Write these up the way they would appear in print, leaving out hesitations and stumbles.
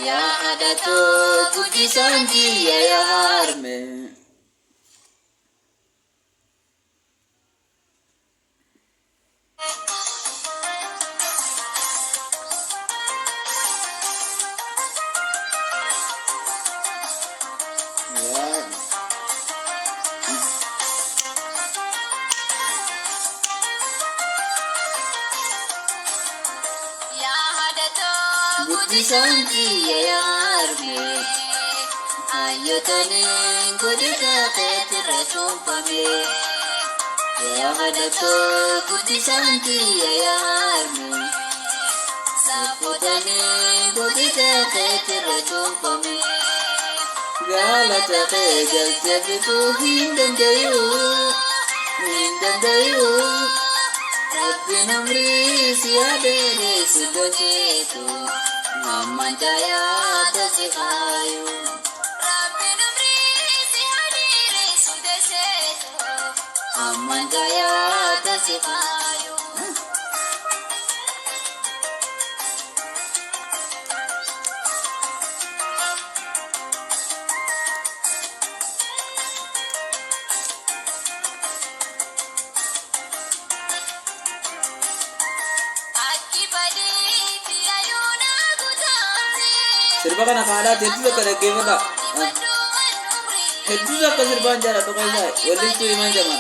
يا عدتو كنتي سانتي يا هارمي Santi ya arme ayotane godika tetra chompame ya hadato buddhi santi ya arme sapotane godika tetra chompame galata kejal tebitu hindandayu rabbi namri siadere sudajetu Aman jaya tasikayu Rabbi namri sihadiri sudesetu Aman jaya tasikayu Sirba kana kaala hedduu akka dhaggeeffata. Hedduu akka sirbaan jaalatu kan isaa walitti himan jama.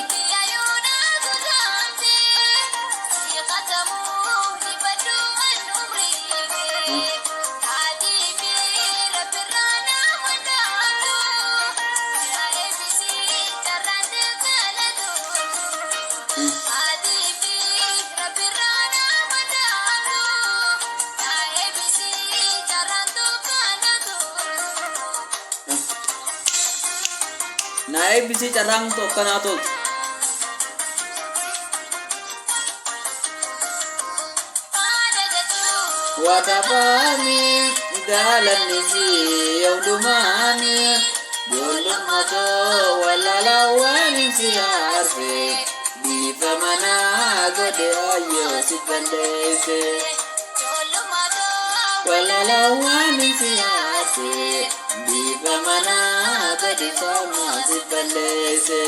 Naik bisi carang to kanato. Watapani dalan nisi yaudumani bolong mato walalawani siarfe di famana gode ayo sibandese walalawani siarfe di famana gode sama sibandese